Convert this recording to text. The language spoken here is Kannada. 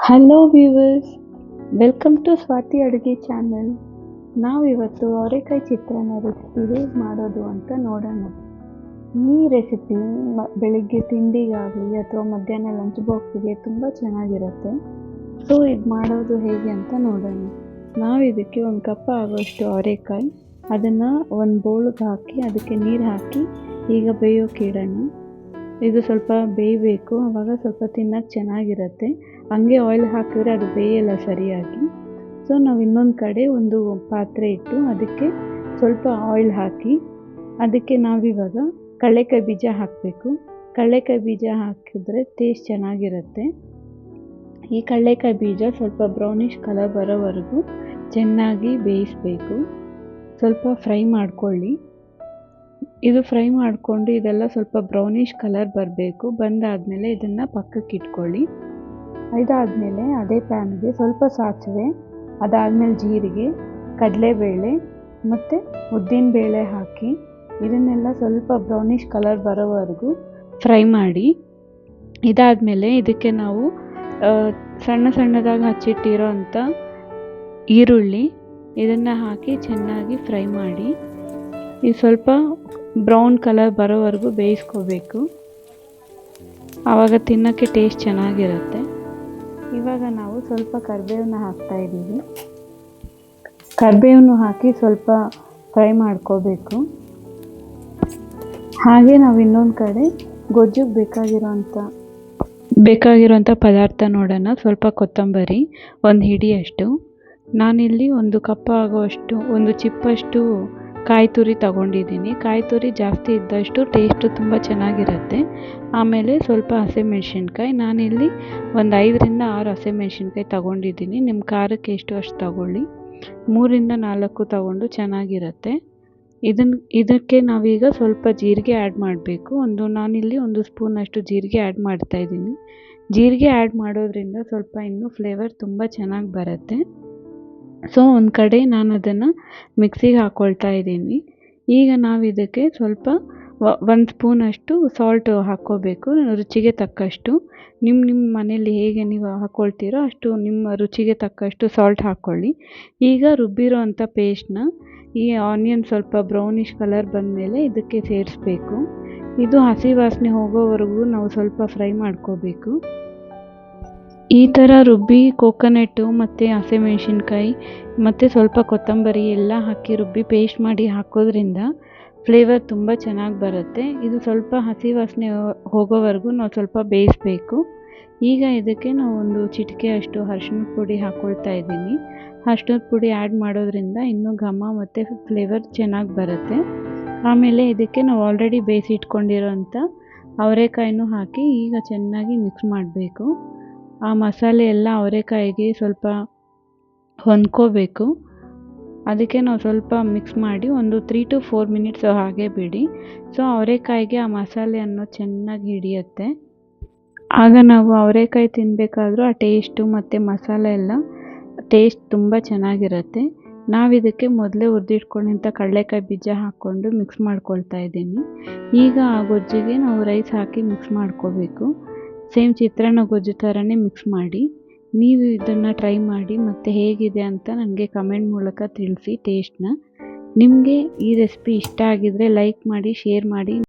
Hello viewers, welcome to Swathi ಅಡುಗೆ ಚಾನಲ್. ನಾವಿವತ್ತು ಅವರೆಕಾಯಿ ಚಿತ್ರಾನ್ನ ರೆಸಿಪಿ ಹೇಗೆ ಮಾಡೋದು ಅಂತ ನೋಡೋಣ. ಈ ರೆಸಿಪಿ ಬೆಳಿಗ್ಗೆ ತಿಂಡಿಗಾಗಲಿ ಅಥವಾ ಮಧ್ಯಾಹ್ನ ಲಂಚ್ ಬಾಕ್ಸಿಗೆ ತುಂಬ ಚೆನ್ನಾಗಿರುತ್ತೆ. ಸೊ ಇದು ಮಾಡೋದು ಹೇಗೆ ಅಂತ ನೋಡೋಣ. ನಾವು ಇದಕ್ಕೆ 1 ಕಪ್ ಆಗೋಷ್ಟು ಅವರೆಕಾಯಿ, ಅದನ್ನು ಒಂದು ಬೌಲ್ಗೆ ಹಾಕಿ ಅದಕ್ಕೆ ನೀರು ಹಾಕಿ ಈಗ ಬೇಯೋಕೆ ಇಡೋಣ. ಇದು ಸ್ವಲ್ಪ ಬೇಯಬೇಕು, ಆವಾಗ ಸ್ವಲ್ಪ ತಿನ್ನೋಕ್ಕೆ ಚೆನ್ನಾಗಿರುತ್ತೆ. ಹಂಗೆ ಆಯಿಲ್ ಹಾಕಿದ್ರೆ ಅದು ಬೇಯಲ್ಲ ಸರಿಯಾಗಿ. ಸೊ ನಾವು ಇನ್ನೊಂದು ಕಡೆ ಒಂದು ಪಾತ್ರೆ ಇಟ್ಟು ಅದಕ್ಕೆ ಸ್ವಲ್ಪ ಆಯಿಲ್ ಹಾಕಿ ಅದಕ್ಕೆ ನಾವಿವಾಗ ಕಡಲೆಕಾಯಿ ಬೀಜ ಹಾಕಬೇಕು. ಕಡಲೆಕಾಯಿ ಬೀಜ ಹಾಕಿದ್ರೆ ಟೇಸ್ಟ್ ಚೆನ್ನಾಗಿರುತ್ತೆ. ಈ ಕಡಲೆಕಾಯಿ ಬೀಜ ಸ್ವಲ್ಪ ಬ್ರೌನಿಷ್ ಕಲರ್ ಬರೋವರೆಗೂ ಚೆನ್ನಾಗಿ ಬೇಯಿಸಬೇಕು. ಸ್ವಲ್ಪ ಫ್ರೈ ಮಾಡ್ಕೊಳ್ಳಿ. ಇದು ಫ್ರೈ ಮಾಡಿಕೊಂಡು ಇದೆಲ್ಲ ಸ್ವಲ್ಪ ಬ್ರೌನಿಷ್ ಕಲರ್ ಬರಬೇಕು. ಬಂದಾದಮೇಲೆ ಇದನ್ನು ಪಕ್ಕಕ್ಕೆ ಇಟ್ಕೊಳ್ಳಿ. ಇದಾದಮೇಲೆ ಅದೇ ಪ್ಯಾನ್ಗೆ ಸ್ವಲ್ಪ ಸಾಸಿವೆ, ಅದಾದಮೇಲೆ ಜೀರಿಗೆ, ಕಡಲೆಬೇಳೆ ಮತ್ತು ಉದ್ದಿನಬೇಳೆ ಹಾಕಿ ಇದನ್ನೆಲ್ಲ ಸ್ವಲ್ಪ ಬ್ರೌನಿಷ್ ಕಲರ್ ಬರೋವರೆಗೂ ಫ್ರೈ ಮಾಡಿ. ಇದಾದಮೇಲೆ ಇದಕ್ಕೆ ನಾವು ಸಣ್ಣ ಸಣ್ಣದಾಗಿ ಹಚ್ಚಿಟ್ಟಿರೋ ಅಂಥ ಈರುಳ್ಳಿ ಇದನ್ನು ಹಾಕಿ ಚೆನ್ನಾಗಿ ಫ್ರೈ ಮಾಡಿ. ಇದು ಸ್ವಲ್ಪ ಬ್ರೌನ್ ಕಲರ್ ಬರೋವರೆಗೂ ಬೇಯಿಸ್ಕೋಬೇಕು, ಆವಾಗ ತಿನ್ನೋಕ್ಕೆ ಟೇಸ್ಟ್ ಚೆನ್ನಾಗಿರುತ್ತೆ. ಇವಾಗ ನಾವು ಸ್ವಲ್ಪ ಕರಿಬೇವನ್ನ ಹಾಕ್ತಾಯಿದ್ದೀವಿ. ಕರಿಬೇವನ್ನು ಹಾಕಿ ಸ್ವಲ್ಪ ಫ್ರೈ ಮಾಡ್ಕೋಬೇಕು. ಹಾಗೆ ನಾವು ಇನ್ನೊಂದು ಕಡೆ ಗೊಜ್ಜಿಗೆ ಬೇಕಾಗಿರೋಂಥ ಪದಾರ್ಥ ನೋಡೋಣ. ಸ್ವಲ್ಪ ಕೊತ್ತಂಬರಿ, 1 ಹಿಡಿಯಷ್ಟು. ನಾನಿಲ್ಲಿ 1 ಕಪ್ ಆಗೋಷ್ಟು, 1 ಚಿಪ್ಪಷ್ಟು ಕಾಯಿ ತುರಿ ತಗೊಂಡಿದ್ದೀನಿ. ಕಾಯಿ ತುರಿ ಜಾಸ್ತಿ ಇದ್ದಷ್ಟು ಟೇಸ್ಟು ತುಂಬ ಚೆನ್ನಾಗಿರುತ್ತೆ. ಆಮೇಲೆ ಸ್ವಲ್ಪ ಹಸಿಮೆಣ್ಸಿನ್ಕಾಯಿ, ನಾನಿಲ್ಲಿ ಒಂದು 5ರಿಂದ 6 ಹಸಿಮೆಣ್ಸಿನ್ಕಾಯಿ ತಗೊಂಡಿದ್ದೀನಿ. ನಿಮ್ಮ ಖಾರಕ್ಕೆ ಎಷ್ಟು ಅಷ್ಟು ತಗೊಳ್ಳಿ. 3ರಿಂದ 4 ತಗೊಂಡು ಚೆನ್ನಾಗಿರುತ್ತೆ. ಇದಕ್ಕೆ ನಾವೀಗ ಸ್ವಲ್ಪ ಜೀರಿಗೆ ಆ್ಯಡ್ ಮಾಡಬೇಕು. ನಾನಿಲ್ಲಿ 1 ಸ್ಪೂನಷ್ಟು ಜೀರಿಗೆ ಆ್ಯಡ್ ಮಾಡ್ತಾಯಿದ್ದೀನಿ. ಜೀರಿಗೆ ಆ್ಯಡ್ ಮಾಡೋದ್ರಿಂದ ಸ್ವಲ್ಪ ಇನ್ನೂ ಫ್ಲೇವರ್ ತುಂಬ ಚೆನ್ನಾಗಿ ಬರುತ್ತೆ. ಸೊ ಒಂದು ಕಡೆ ನಾನು ಅದನ್ನು ಮಿಕ್ಸಿಗೆ ಹಾಕ್ಕೊಳ್ತಾ ಇದ್ದೀನಿ. ಈಗ ನಾವು ಇದಕ್ಕೆ ಸ್ವಲ್ಪ 1 ಸ್ಪೂನಷ್ಟು ಸಾಲ್ಟ್ ಹಾಕ್ಕೋಬೇಕು, ರುಚಿಗೆ ತಕ್ಕಷ್ಟು. ನಿಮ್ಮ ಮನೇಲಿ ಹೇಗೆ ನೀವು ಹಾಕ್ಕೊಳ್ತೀರೋ ಅಷ್ಟು ನಿಮ್ಮ ರುಚಿಗೆ ತಕ್ಕಷ್ಟು ಸಾಲ್ಟ್ ಹಾಕ್ಕೊಳ್ಳಿ. ಈಗ ರುಬ್ಬಿರೋ ಅಂಥ ಪೇಸ್ಟ್ನ ಈ ಆನಿಯನ್ ಸ್ವಲ್ಪ ಬ್ರೌನಿಷ್ ಕಲರ್ ಬಂದಮೇಲೆ ಇದಕ್ಕೆ ಸೇರಿಸ್ಬೇಕು. ಇದು ಹಸಿ ವಾಸನೆ ಹೋಗೋವರೆಗೂ ನಾವು ಸ್ವಲ್ಪ ಫ್ರೈ ಮಾಡ್ಕೋಬೇಕು. ಈ ಥರ ರುಬ್ಬಿ ಕೋಕೋನಟ್ಟು ಮತ್ತು ಹಸಿಮೆಣ್ಸಿನ್ಕಾಯಿ ಮತ್ತು ಸ್ವಲ್ಪ ಕೊತ್ತಂಬರಿ ಎಲ್ಲ ಹಾಕಿ ರುಬ್ಬಿ ಪೇಸ್ಟ್ ಮಾಡಿ ಹಾಕೋದ್ರಿಂದ ಫ್ಲೇವರ್ ತುಂಬ ಚೆನ್ನಾಗಿ ಬರುತ್ತೆ. ಇದು ಸ್ವಲ್ಪ ಹಸಿ ವಾಸನೆ ಹೋಗೋವರೆಗೂ ನಾವು ಸ್ವಲ್ಪ ಬೇಯಿಸಬೇಕು. ಈಗ ಇದಕ್ಕೆ ನಾವು 1 ಚಿಟಿಕೆಯಷ್ಟು ಅರಿಶಿಣದ ಪುಡಿ ಹಾಕ್ಕೊಳ್ತಾ ಇದ್ದೀನಿ. ಅರಿಶಿಣದ ಪುಡಿ ಆ್ಯಡ್ ಮಾಡೋದ್ರಿಂದ ಇನ್ನೂ ಘಮ ಮತ್ತು ಫ್ಲೇವರ್ ಚೆನ್ನಾಗಿ ಬರುತ್ತೆ. ಆಮೇಲೆ ಇದಕ್ಕೆ ನಾವು ಆಲ್ರೆಡಿ ಬೇಯಿಸಿಟ್ಕೊಂಡಿರೋಂಥ ಅವರೆಕಾಯಿನೂ ಹಾಕಿ ಈಗ ಚೆನ್ನಾಗಿ ಮಿಕ್ಸ್ ಮಾಡಬೇಕು. ಆ ಮಸಾಲೆ ಎಲ್ಲ ಅವರೆಕಾಯಿಗೆ ಸ್ವಲ್ಪ ಹೊಂದ್ಕೋಬೇಕು. ಅದಕ್ಕೆ ನಾವು ಸ್ವಲ್ಪ ಮಿಕ್ಸ್ ಮಾಡಿ ಒಂದು 3 to 4 ಮಿನಿಟ್ಸ್ ಹಾಗೆ ಬಿಡಿ. ಸೊ ಅವರೆಕಾಯಿಗೆ ಆ ಮಸಾಲೆ ಅನ್ನೋದು ಚೆನ್ನಾಗಿ ಹಿಡಿಯುತ್ತೆ. ಆಗ ನಾವು ಅವರೆಕಾಯಿ ತಿನ್ನಬೇಕಾದ್ರೂ ಆ ಟೇಸ್ಟು ಮತ್ತು ಮಸಾಲೆ ಎಲ್ಲ ಟೇಸ್ಟ್ ತುಂಬ ಚೆನ್ನಾಗಿರುತ್ತೆ. ನಾವಿದಕ್ಕೆ ಮೊದಲೇ ಹುರಿದಿಟ್ಕೊಂಡಿದ್ದ ಕಡಲೆಕಾಯಿ ಬೀಜ ಹಾಕ್ಕೊಂಡು ಮಿಕ್ಸ್ ಮಾಡ್ಕೊಳ್ತಾ ಇದ್ದೀನಿ. ಈಗ ಆ ಗೊಜ್ಜಿಗೆ ನಾವು ರೈಸ್ ಹಾಕಿ ಮಿಕ್ಸ್ ಮಾಡ್ಕೋಬೇಕು. ಸೇಮ್ ಚಿತ್ರಾನ್ನ ಗೊಜ್ಜು ಥರನೇ ಮಿಕ್ಸ್ ಮಾಡಿ. ನೀವು ಇದನ್ನು ಟ್ರೈ ಮಾಡಿ ಮತ್ತು ಹೇಗಿದೆ ಅಂತ ನನಗೆ ಕಮೆಂಟ್ ಮೂಲಕ ತಿಳಿಸಿ ಟೇಸ್ಟ್ನ. ನಿಮಗೆ ಈ ರೆಸಿಪಿ ಇಷ್ಟ ಆಗಿದ್ದರೆ ಲೈಕ್ ಮಾಡಿ, ಶೇರ್ ಮಾಡಿ.